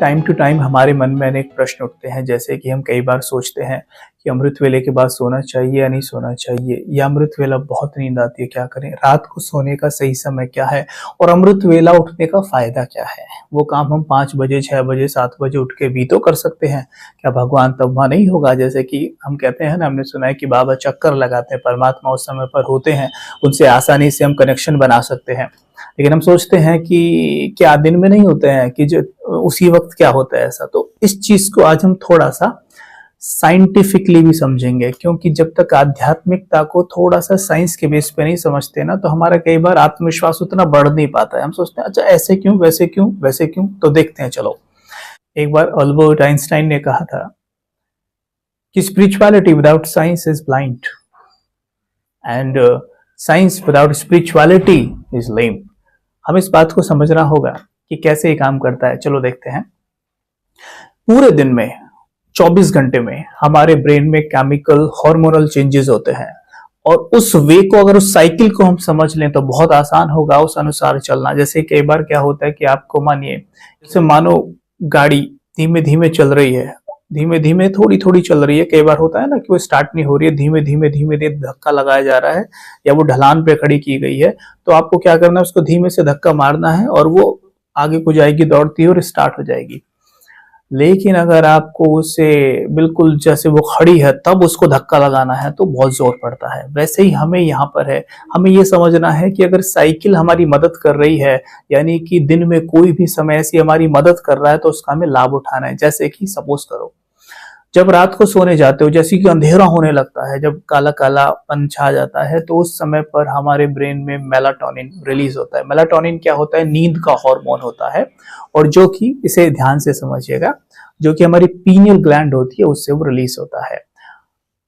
Time to time हमारे मन में अनेक प्रश्न उठते हैं, जैसे कि हम कई बार सोचते हैं कि अमृत वेले के बाद सोना चाहिए या नहीं सोना चाहिए, या अमृत वेला बहुत नींद आती है, क्या करें, रात को सोने का सही समय क्या है और अमृत वेला उठने का फायदा क्या है। वो काम हम 5 बजे 6 बजे 7 बजे उठ के भी तो कर सकते हैं, क्या भगवान तब वहां नहीं होगा? जैसे कि हम कहते हैं ना, हमने सुना है कि बाबा चक्कर लगाते हैं, परमात्मा उस समय पर होते हैं, उनसे आसानी से हम कनेक्शन बना सकते हैं। लेकिन हम सोचते हैं कि क्या दिन में नहीं होते हैं, कि जो उसी वक्त क्या होता है ऐसा। तो इस चीज को आज हम थोड़ा सा साइंटिफिकली भी समझेंगे, क्योंकि जब तक आध्यात्मिकता को थोड़ा सा साइंस के बेस पे नहीं समझते ना, तो हमारा कई बार आत्मविश्वास उतना बढ़ नहीं पाता है। हम सोचते हैं अच्छा ऐसे क्यों, वैसे क्यों, वैसे क्यों। तो देखते हैं, चलो। एक बार अल्बर्ट आइंस्टाइन ने कहा था कि spirituality without science is blind and science without spirituality is lame. हमें इस बात को समझना होगा कि कैसे ये काम करता है। चलो देखते हैं। पूरे दिन में 24 घंटे में हमारे ब्रेन में केमिकल हार्मोनल चेंजेस होते हैं, और उस वे को, अगर उस साइकिल को हम समझ लें तो बहुत आसान होगा उस अनुसार चलना। जैसे कई बार क्या होता है कि आपको मानिए, जैसे मानो गाड़ी धीमे धीमे चल रही है, धीमे धीमे थोड़ी थोड़ी चल रही है। कई बार होता है ना कि वो स्टार्ट नहीं हो रही है, धीमे धीमे धीमे धीमे धक्का लगाया जा रहा है, या वो ढलान पे खड़ी की गई है, तो आपको क्या करना है, उसको धीमे से धक्का मारना है और वो आगे को जाएगी दौड़ती है और स्टार्ट हो जाएगी। लेकिन अगर आपको उसे बिल्कुल जैसे वो खड़ी है तब उसको धक्का लगाना है तो बहुत जोर पड़ता है। वैसे ही हमें यहाँ पर है, हमें ये समझना है कि अगर साइकिल हमारी मदद कर रही है, यानी कि दिन में कोई भी समय ऐसी हमारी मदद कर रहा है, तो उसका हमें लाभ उठाना है। जैसे कि सपोज करो, जब रात को सोने जाते हो, जैसे कि अंधेरा होने लगता है, जब काला कालापन छा जाता है, तो उस समय पर हमारे ब्रेन में मेलाटोनिन रिलीज होता है। मेलाटोनिन क्या होता है? नींद का हार्मोन होता है, और जो कि, इसे ध्यान से समझिएगा, जो कि हमारी पीनियल ग्लैंड होती है उससे वो रिलीज होता है।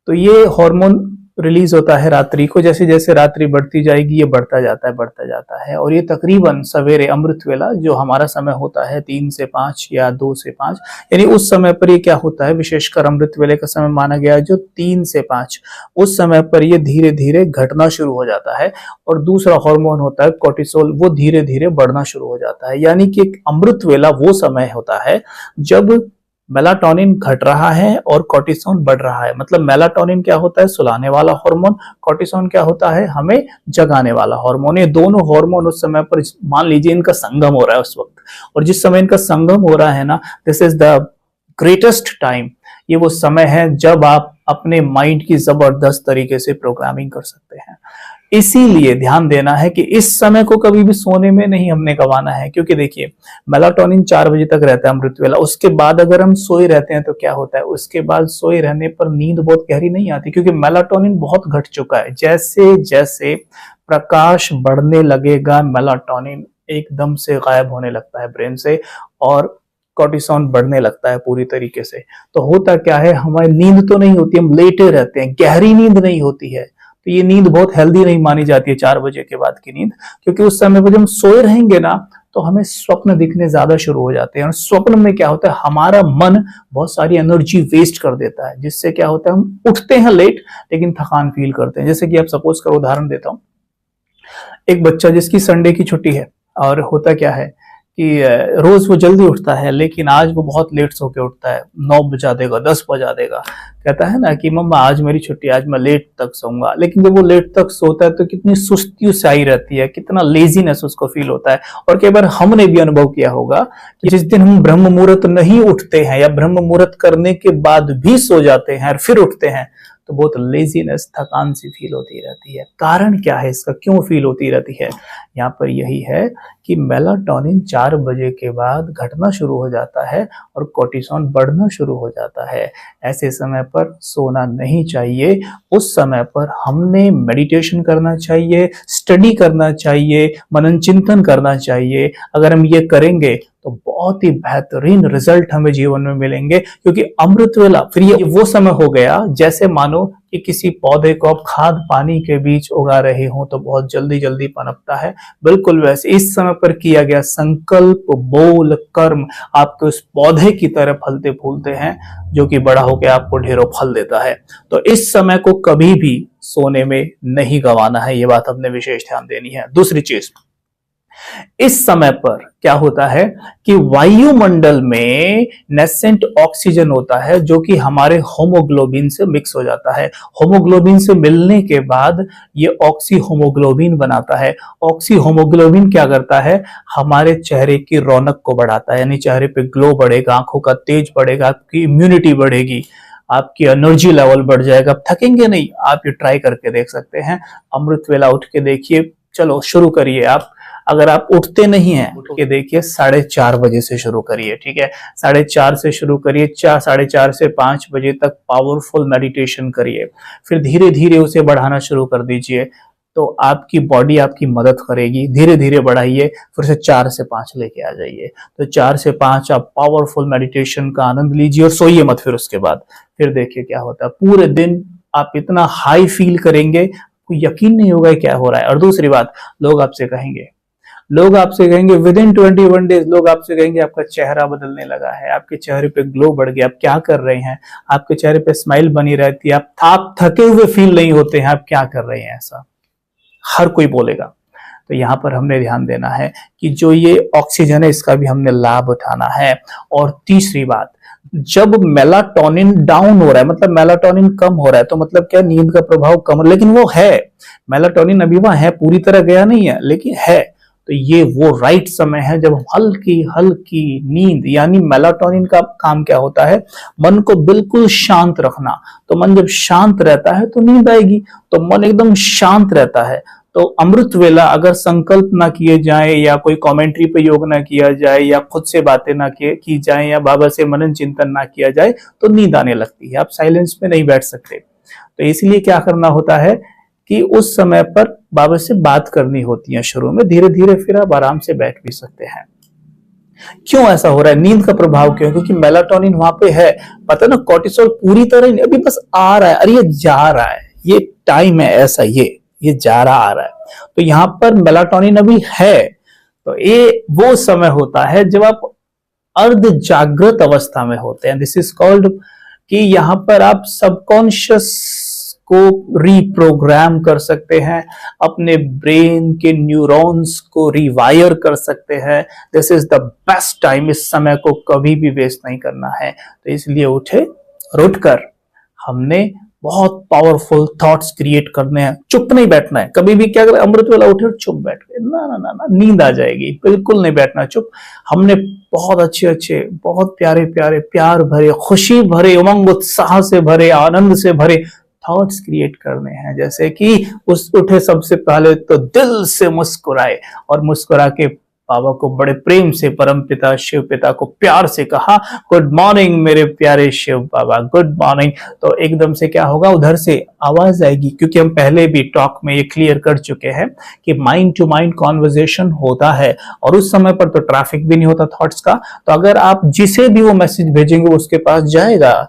तो ये हार्मोन रिलीज होता है रात्रि को। जैसे जैसे रात्रि बढ़ती जाएगी ये बढ़ता जाता है, और ये तकरीबन सवेरे अमृत वेला जो हमारा समय होता है 3 से 5 या 2 से 5, यानी उस समय पर ये क्या होता है, विशेषकर अमृत वेले का समय माना गया है जो 3 से 5, उस समय पर ये धीरे धीरे घटना शुरू हो जाता है। और दूसरा हार्मोन होता है कोर्टिसोल, वो धीरे धीरे बढ़ना शुरू हो जाता है। यानी कि एक अमृत वेला वो समय होता है जब मेलाटोनिन घट रहा है और कोर्टिसोन बढ़ रहा है। मतलब मेलाटोनिन क्या होता है? सुलाने वाला हार्मोन। कोर्टिसोन क्या होता है? हमें जगाने वाला हार्मोन। ये दोनों हार्मोन उस समय पर, मान लीजिए इनका संगम हो रहा है उस वक्त, और जिस समय इनका संगम हो रहा है ना, this is the greatest time. ये वो समय है जब आप अपने माइंड की जबरदस्त तरीके से प्रोग्रामिंग कर सकते हैं। इसीलिए ध्यान देना है कि इस समय को कभी भी सोने में नहीं हमने गंवाना है, क्योंकि देखिए मेलाटोनिन 4 बजे तक रहता है अमृत वेला। उसके बाद अगर हम सोए रहते हैं तो क्या होता है, उसके बाद सोए रहने पर नींद बहुत गहरी नहीं आती, क्योंकि मेलाटोनिन बहुत घट चुका है। जैसे जैसे प्रकाश बढ़ने लगेगा, मेलाटोनिन एकदम से गायब होने लगता है ब्रेन से, और कोर्टिसोन बढ़ने लगता है पूरी तरीके से। तो होता क्या है, हमारी नींद तो नहीं होती, हम लेटे रहते हैं, गहरी नींद नहीं होती है। तो ये नींद बहुत हेल्दी नहीं मानी जाती है 4 बजे के बाद की नींद, क्योंकि उस समय पर जब हम सोए रहेंगे ना, तो हमें स्वप्न दिखने ज्यादा शुरू हो जाते हैं। और स्वप्न में क्या होता है, हमारा मन बहुत सारी एनर्जी वेस्ट कर देता है, जिससे क्या होता है, हम उठते हैं लेट लेकिन थकान फील करते हैं। जैसे कि आप सपोज करो, उदाहरण देता हूँ, एक बच्चा जिसकी संडे की छुट्टी है, और होता क्या है कि रोज वो जल्दी उठता है, लेकिन आज वो बहुत लेट सो के उठता है, 9 बजा देगा, 10 बजा देगा। कहता है ना कि मम्मा आज मेरी छुट्टी, आज मैं लेट तक सोऊंगा। लेकिन जब वो लेट तक सोता है तो कितनी सुस्ती सी आई रहती है, कितना लेजीनेस उसको फील होता है। और कई बार हमने भी अनुभव किया होगा कि जिस दिन हम ब्रह्म मुहूर्त नहीं उठते हैं, या ब्रह्म मुहूर्त करने के बाद भी सो जाते हैं और फिर उठते हैं, तो बहुत लेजीनेस, थकान सी फील होती रहती है। कारण क्या है इसका, क्यों फील होती रहती है? यहाँ पर यही है कि मेलाटोनिन 4 बजे के बाद घटना शुरू हो जाता है और कोर्टिसोन बढ़ना शुरू हो जाता है। ऐसे समय पर सोना नहीं चाहिए। उस समय पर हमने मेडिटेशन करना चाहिए, स्टडी करना चाहिए, मनन चिंतन करना चाहिए। अगर हम ये करेंगे तो बहुत ही बेहतरीन रिजल्ट हमें जीवन में मिलेंगे, क्योंकि अमृत वेला फिर ये वो समय हो गया जैसे मानो कि किसी पौधे को आप खाद पानी के बीच उगा रहे हो तो बहुत जल्दी जल्दी पनपता है। बिल्कुल वैसे इस समय पर किया गया संकल्प, बोल, कर्म आपके उस पौधे की तरह फलते फूलते हैं, जो कि बड़ा होकर आपको ढेरों फल देता है। तो इस समय को कभी भी सोने में नहीं गंवाना है, ये बात हमने विशेष ध्यान देनी है। दूसरी चीज, इस समय पर क्या होता है कि वायुमंडल में नेसेंट ऑक्सीजन होता है जो कि हमारे होमोग्लोबिन से मिक्स हो जाता है। होमोग्लोबिन से मिलने के बाद ये ऑक्सी होमोग्लोबिन बनाता है। ऑक्सी होमोग्लोबिन क्या करता है, हमारे चेहरे की रौनक को बढ़ाता है, यानी चेहरे पे ग्लो बढ़ेगा, आंखों का तेज बढ़ेगा, आपकी इम्यूनिटी बढ़ेगी, आपकी एनर्जी लेवल बढ़ जाएगा, आप थकेंगे नहीं। आप ये ट्राई करके देख सकते हैं। अमृत वेला उठ के देखिए, चलो शुरू करिए आप। अगर आप उठते नहीं हैं, उठ के देखिए 4:30 बजे से शुरू करिए, ठीक है। 4:30 से शुरू करिए, 4:30 से 5 बजे तक पावरफुल मेडिटेशन करिए। फिर धीरे धीरे उसे बढ़ाना शुरू कर दीजिए, तो आपकी बॉडी आपकी मदद करेगी। धीरे धीरे बढ़ाइए, फिर से 4 से 5 लेके आ जाइए। तो 4 से 5 आप पावरफुल मेडिटेशन का आनंद लीजिए और सोइए मत। फिर उसके बाद फिर देखिए क्या होता है। पूरे दिन आप इतना हाई फील करेंगे, कोई यकीन नहीं होगा क्या हो रहा है। और दूसरी बात, लोग आपसे कहेंगे विद इन 21 डेज, लोग आपसे कहेंगे आपका चेहरा बदलने लगा है, आपके चेहरे पे ग्लो बढ़ गया, आप क्या कर रहे हैं, आपके चेहरे पे स्माइल बनी रहती है, आप थके हुए फील नहीं होते हैं, आप क्या कर रहे हैं, ऐसा हर कोई बोलेगा। तो यहाँ पर हमने ध्यान देना है कि जो ये ऑक्सीजन है इसका भी हमने लाभ उठाना है। और तीसरी बात, जब मेलाटोनिन डाउन हो रहा है, मतलब मेलाटोनिन कम हो रहा है, तो मतलब क्या, नींद का प्रभाव कम, लेकिन वो है, मेलाटोनिन अभी वहां है, पूरी तरह गया नहीं है, लेकिन है। तो ये वो राइट समय है जब हल्की हल्की नींद, यानी मेलाटोनिन का काम क्या होता है, मन को बिल्कुल शांत रखना। तो मन जब शांत रहता है तो नींद आएगी। तो मन एकदम शांत रहता है, तो अमृत वेला अगर संकल्प ना किए जाए, या कोई कमेंट्री पे योग ना किया जाए, या खुद से बातें ना की जाए, या बाबा से मनन चिंतन ना किया जाए, तो नींद आने लगती है, आप साइलेंस में नहीं बैठ सकते। तो इसलिए क्या करना होता है कि उस समय पर बाबा से बात करनी होती है शुरू में, धीरे धीरे फिर आप आराम से बैठ भी सकते हैं। क्यों ऐसा हो रहा है, नींद का प्रभाव क्यों, क्योंकि मेलाटोनिन वहां पे है। पता ना, कोर्टिसोल पूरी तरह नहीं, अभी बस आ रहा है, अरे ये जा रहा है, ये टाइम है ऐसा, ये जा रहा आ रहा है। तो यहाँ पर मेलाटोनिन अभी है। तो ये वो समय होता है जब आप अर्ध जागृत अवस्था में होते हैं। दिस इज कॉल्ड कि यहाँ पर आप सबकॉन्शियस को रीप्रोग्राम कर सकते हैं, अपने ब्रेन के न्यूरॉन्स को रिवायर कर सकते हैं। This is the best time, इस समय को कभी भी वेस्ट नहीं करना है। तो इसलिए उठकर हमने बहुत पावरफुल थॉट्स क्रिएट करने हैं। चुप नहीं बैठना है कभी भी। क्या करें, अमृत वेला उठे और चुप बैठ गए, ना ना ना ना, नींद आ जाएगी। बिल्कुल नहीं बैठना चुप। हमने बहुत अच्छे बहुत प्यारे प्यार भरे, खुशी भरे, उमंग उत्साह से भरे, आनंद से भरे थॉट्स क्रिएट करने हैं। जैसे कि उस उठे सबसे पहले तो दिल से मुस्कुराए, और मुस्कुरा के बाबा को बड़े प्रेम से, परम पिता शिव पिता को प्यार से कहा, गुड मॉर्निंग मेरे प्यारे शिव बाबा, गुड मॉर्निंग। तो एकदम से क्या होगा, उधर से आवाज आएगी, क्योंकि हम पहले भी टॉक में ये क्लियर कर चुके हैं कि माइंड टू माइंड कॉन्वर्जेशन होता है, और उस समय पर तो ट्रैफिक भी नहीं होता थॉट्स का। तो अगर आप जिसे भी वो मैसेज भेजेंगे उसके पास जाएगा।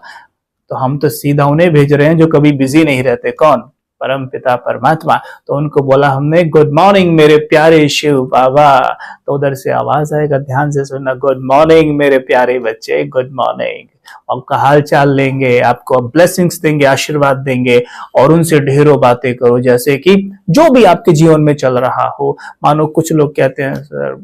तो हम तो सीधा उन्हें भेज रहे हैं जो कभी बिजी नहीं रहते। कौन, परम पिता परमात्मा। तो उनको बोला हमने, गुड मॉर्निंग मेरे प्यारे शिव बाबा। तो उधर से आवाज आएगा, ध्यान से सुनना, गुड मॉर्निंग मेरे प्यारे बच्चे, गुड मॉर्निंग। आपका हाल चाल लेंगे, आपको ब्लेसिंग्स देंगे, आशीर्वाद देंगे, और उनसे ढेरों बातें करो, जैसे कि जो भी आपके जीवन में चल रहा हो। मानो कुछ लोग कहते हैं सर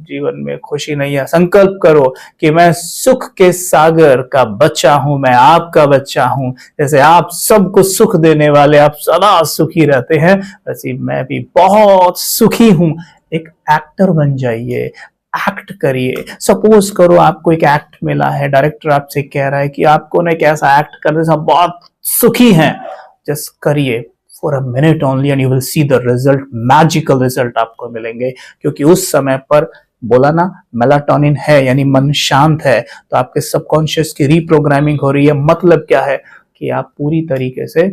जीवन में खुशी नहीं है, संकल्प करो कि मैं सुख के सागर का बच्चा हूं, मैं आपका बच्चा हूं। जैसे आप सबको सुख देने वाले, आप सदा सुखी रहते हैं, वैसे मैं भी बहुत सुखी हूं। एक एक्टर बन जाइए, एक्ट करिए। सपोज करो आपको एक एक्ट मिला है, डायरेक्टर आपसे कह रहा है कि आपको ना कैसा एक्ट करने से बहुत सुखी हैं, जस्ट करिए for a minute only and you will see the result. Magical result आपको मिलेंगे, क्योंकि उस समय पर बोला ना मेलाटोनिन है, यानी मन शांत है, तो आपके सबकॉन्शियस की रीप्रोग्रामिंग हो रही है। मतलब क्या है कि आप पूरी तरीके से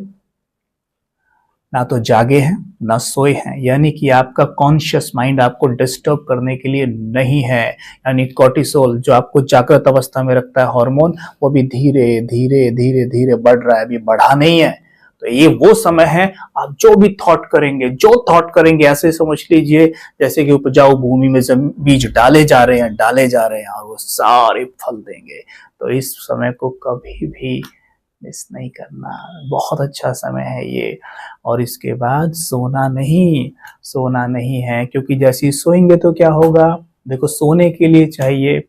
ना तो जागे हैं ना सोए हैं, यानी कि आपका कॉन्शियस माइंड आपको डिस्टर्ब करने के लिए नहीं है। यानी कोर्टिसोल जो आपको जागृत अवस्था में रखता है हार्मोन, वो भी धीरे धीरे धीरे धीरे बढ़ रहा है, अभी बढ़ा नहीं है। तो ये वो समय है, आप जो भी थॉट करेंगे ऐसे समझ लीजिए जैसे कि उपजाऊ भूमि में बीज डाले जा रहे हैं और वो सारे फल देंगे। तो इस समय को कभी भी मिस नहीं करना, बहुत अच्छा समय है ये। और इसके बाद सोना नहीं है, क्योंकि जैसे ही सोएंगे तो क्या होगा, देखो सोने के लिए चाहिए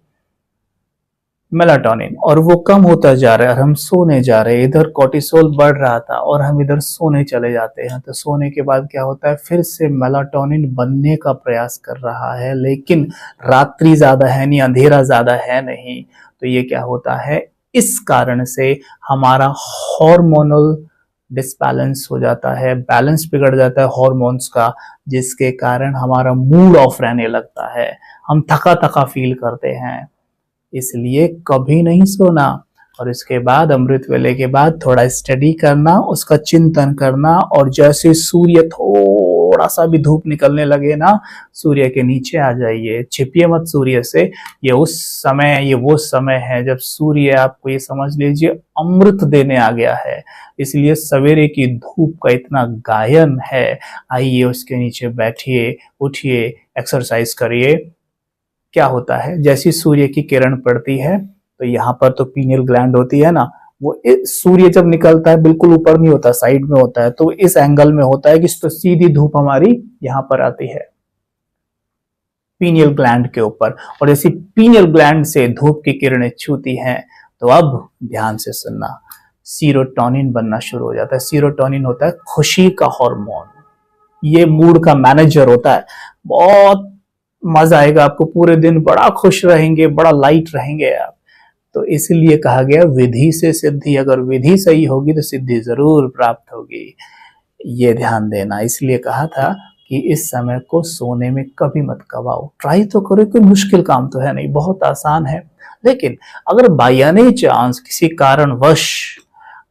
मेलाटोनिन और वो कम होता जा रहा है और हम सोने जा रहे हैं। इधर कोर्टिसोल बढ़ रहा था और हम इधर सोने चले जाते हैं। तो सोने के बाद क्या होता है, फिर से मेलाटोनिन बनने का प्रयास कर रहा है, लेकिन रात्रि ज्यादा है नहीं, अंधेरा ज्यादा है नहीं। तो ये क्या होता है, इस कारण से हमारा हार्मोनल डिसबैलेंस हो जाता है, बैलेंस बिगड़ जाता है हॉर्मोन्स का, जिसके कारण हमारा मूड ऑफ रहने लगता है, हम थका थका फील करते हैं। इसलिए कभी नहीं सोना। और इसके बाद अमृत वेले के बाद थोड़ा स्टडी करना, उसका चिंतन करना, और जैसे सूर्य थोड़ा सा भी धूप निकलने लगे ना, सूर्य के नीचे आ जाइए, छिपिए मत सूर्य से। ये वो समय है जब सूर्य, आपको ये समझ लीजिए, अमृत देने आ गया है। इसलिए सवेरे की धूप का इतना गायन है। आइए उसके नीचे बैठिए, उठिए, एक्सरसाइज करिए। क्या होता है, जैसी सूर्य की किरण पड़ती है तो यहाँ पर तो पीनियल ग्लैंड होती है ना, वो सूर्य जब निकलता है बिल्कुल ऊपर नहीं होता, साइड में होता है, तो इस एंगल में होता है कि तो सीधी धूप हमारी यहाँ पर आती है पीनियल ग्लैंड के ऊपर। और जैसे पीनियल ग्लैंड से धूप की किरणें छूती हैं, तो अब ध्यान से सुनना, सीरोटोनिन बनना शुरू हो जाता है। सीरोटोनिन होता है खुशी का हार्मोन, ये मूड का मैनेजर होता है। बहुत मजा आएगा आपको, पूरे दिन बड़ा खुश रहेंगे, बड़ा लाइट रहेंगे आप। तो इसलिए कहा गया विधि से सिद्धि, अगर विधि सही होगी तो सिद्धि जरूर प्राप्त होगी, ये ध्यान देना। इसलिए कहा था कि इस समय को सोने में कभी मत गवाओ, ट्राई तो करो, कोई मुश्किल काम तो है नहीं, बहुत आसान है। लेकिन अगर बाय एनी चांस किसी कारणवश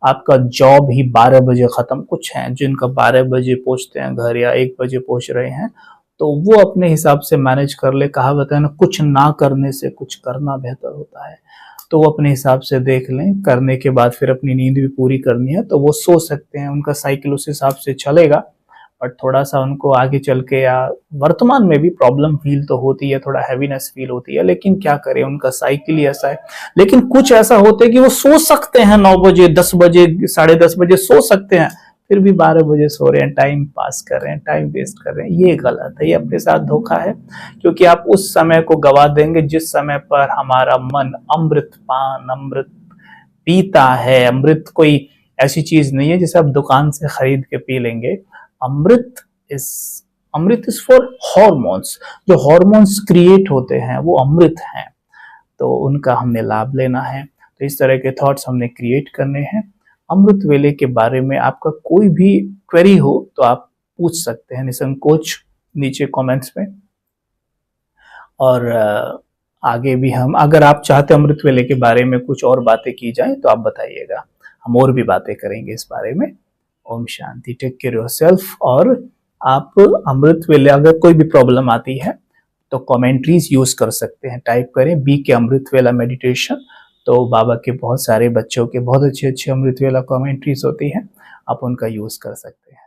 आपका जॉब ही 12 बजे खत्म, कुछ हैं जिनका 12 बजे पहुंचते हैं घर या 1 बजे पहुंच रहे हैं, तो वो अपने हिसाब से मैनेज कर ले। कहावत है ना, कुछ ना करने से कुछ करना बेहतर होता है। तो वो अपने हिसाब से देख लें, करने के बाद फिर अपनी नींद भी पूरी करनी है तो वो सो सकते हैं, उनका साइकिल उस हिसाब से चलेगा। बट थोड़ा सा उनको आगे चल के या वर्तमान में भी प्रॉब्लम फील तो होती है, थोड़ा हैवीनेस फील होती है, लेकिन क्या करें, उनका साइकिल ही ऐसा है। लेकिन कुछ ऐसा होता है कि वो सो सकते हैं 9 बजे, 10 बजे, 10:30 बजे सो सकते हैं, फिर भी 12 बजे सो रहे हैं, टाइम पास कर रहे हैं, टाइम वेस्ट कर रहे हैं। ये गलत है, ये अपने साथ धोखा है, क्योंकि आप उस समय को गवा देंगे जिस समय पर हमारा मन अमृत पीता है। अमृत कोई ऐसी चीज नहीं है जिसे आप दुकान से खरीद के पी लेंगे। Amrit is amrit is for hormones, जो हॉर्मोन्स क्रिएट होते हैं वो अमृत हैं, तो उनका हमने लाभ लेना है। तो इस तरह के थॉट्स हमने क्रिएट करने हैं। अमृत वेले के बारे में आपका कोई भी क्वेरी हो तो आप पूछ सकते हैं निसंकोच नीचे कमेंट्स में। और आगे भी हम, अगर आप चाहते अमृत वेले के बारे में कुछ और बातें की जाए तो आप बताइएगा, हम और भी बातें करेंगे इस बारे में। Om Shanti, take care yourself. और आप अमृत वेले अगर कोई भी प्रॉब्लम आती है तो कमेंट्रीज यूज कर सकते हैं, टाइप करें बी के अमृत वेला मेडिटेशन, तो बाबा के बहुत सारे बच्चों के बहुत अच्छे अच्छे अमृत वेला कमेंट्रीज होती हैं, आप उनका यूज कर सकते हैं।